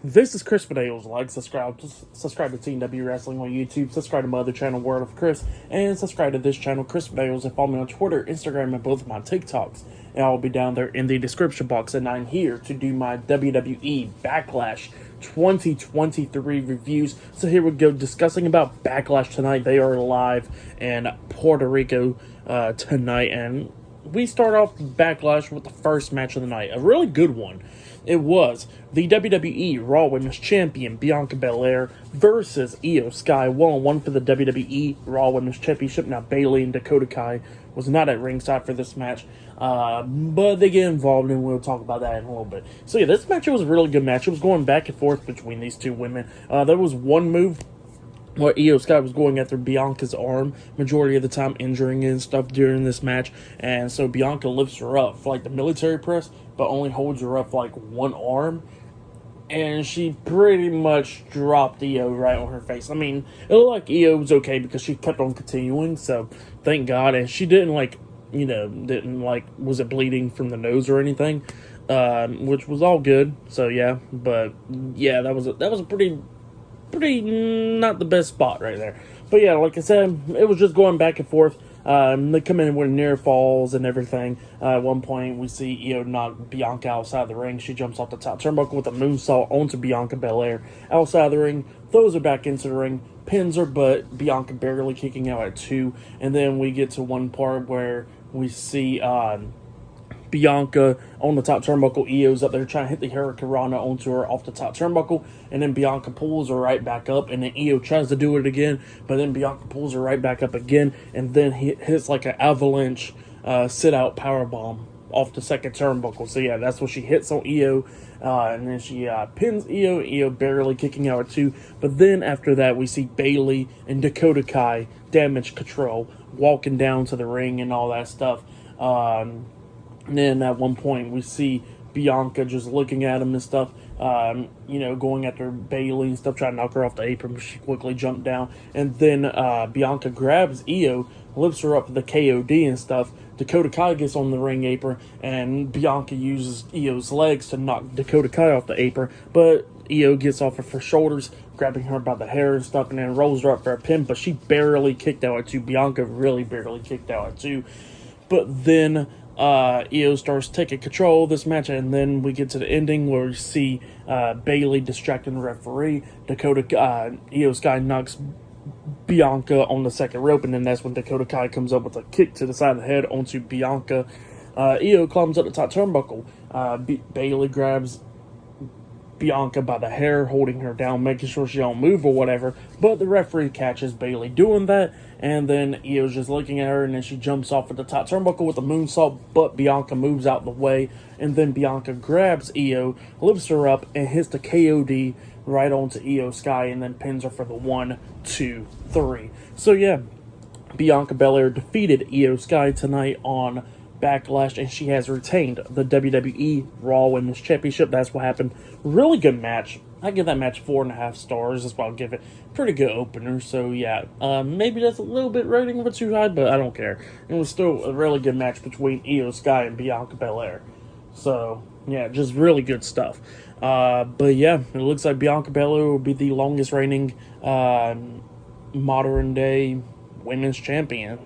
This is Chris Bedales. Subscribe to Team W Wrestling on YouTube. Subscribe to my other channel, World of Chris, and subscribe to this channel, Chris Bedales, and follow me on Twitter, Instagram, and both of my TikToks. And I'll be down there in the description box. And I'm here to do my WWE Backlash 2023 reviews. So here we go, discussing about Backlash tonight. They are live in Puerto Rico tonight, and we start off Backlash with the first match of the night, a really good one. It was the WWE Raw Women's Champion Bianca Belair versus Io Sky, 1-on-1 for the WWE Raw Women's Championship. Now, Bayley and Dakota Kai was not at ringside for this match, but they get involved, and we'll talk about that in a little bit. So yeah, this match was a really good match. It was going back and forth between these two women. There was one move where Io Sky was going after Bianca's arm, majority of the time injuring and stuff during this match, and so Bianca lifts her up for like the military press, but only holds her up for like one arm, and she pretty much dropped Io right on her face. I mean, it looked like Io was okay because she kept on continuing, so thank God, and she didn't was it bleeding from the nose or anything, which was all good, so yeah, but yeah, that was a pretty not the best spot right there. But yeah, like I said, it was just going back and forth. They come in with near falls and everything. At one point, we see Io knock Bianca outside the ring. She jumps off the top turnbuckle with a moonsault onto Bianca Belair outside the ring, throws her back into the ring, pins her, but Bianca barely kicking out at 2. And then we get to one part where we see Bianca on the top turnbuckle. Io's up there trying to hit the Hurricanrana onto her off the top turnbuckle, and then Bianca pulls her right back up, and then Io tries to do it again, but then Bianca pulls her right back up again, and then hits like an avalanche sit-out powerbomb off the second turnbuckle. So yeah, that's what she hits on Io, and then she pins Io barely kicking out at 2, but then after that we see Bayley and Dakota Kai, Damage Control, walking down to the ring and all that stuff. And then at one point we see Bianca just looking at him and stuff, going after Bayley and stuff, trying to knock her off the apron, but she quickly jumped down. And then Bianca grabs Io, lifts her up for the KOD and stuff. Dakota Kai gets on the ring apron, and Bianca uses Io's legs to knock Dakota Kai off the apron, but Io gets off of her shoulders, grabbing her by the hair and stuff, and then rolls her up for a pin, but she barely kicked out at 2. Bianca really barely kicked out at 2. But then Io starts taking control of this match, and then we get to the ending where we see Bayley distracting the referee. Io Sky knocks Bianca on the second rope, and then that's when Dakota Kai comes up with a kick to the side of the head onto Bianca. Io climbs up the top turnbuckle. Bayley grabs Bianca by the hair, holding her down, making sure she don't move or whatever, but the referee catches Bayley doing that, and then Io's just looking at her, and then she jumps off at the top turnbuckle with a moonsault, but Bianca moves out the way, and then Bianca grabs Io, lifts her up, and hits the KOD right onto Io Sky, and then pins her for the 1, 2, 3. So yeah, Bianca Belair defeated Io Sky tonight on Backlash, and she has retained the WWE Raw Women's Championship. That's what happened. Really good match. I give that match 4.5 stars. That's why I'll give it. Pretty good opener. So yeah, maybe that's a little bit rating of it too high, but I don't care. It was still a really good match between Io Sky and Bianca Belair. So yeah, just really good stuff. But yeah, it looks like Bianca Belair will be the longest reigning modern day women's champion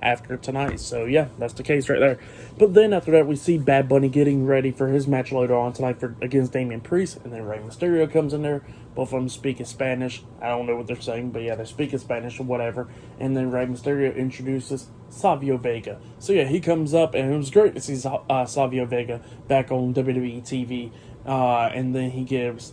after tonight. So yeah, that's the case right there. But then after that, we see Bad Bunny getting ready for his match later on tonight against Damian Priest, and then Rey Mysterio comes in there. Both of them speaking Spanish. I don't know what they're saying, but yeah, they're speaking Spanish or whatever. And then Rey Mysterio introduces Savio Vega. So yeah, he comes up, and it was great to see Savio Vega back on WWE TV. And then he gives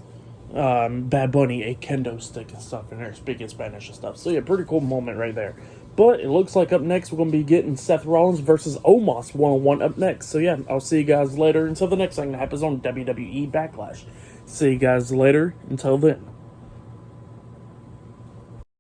Bad Bunny a kendo stick and stuff, and they're speaking Spanish and stuff. So yeah, pretty cool moment right there. But it looks like up next we're going to be getting Seth Rollins versus Omos 1-on-1 up next. So yeah, I'll see you guys later until the next thing that happens on WWE Backlash. See you guys later until then.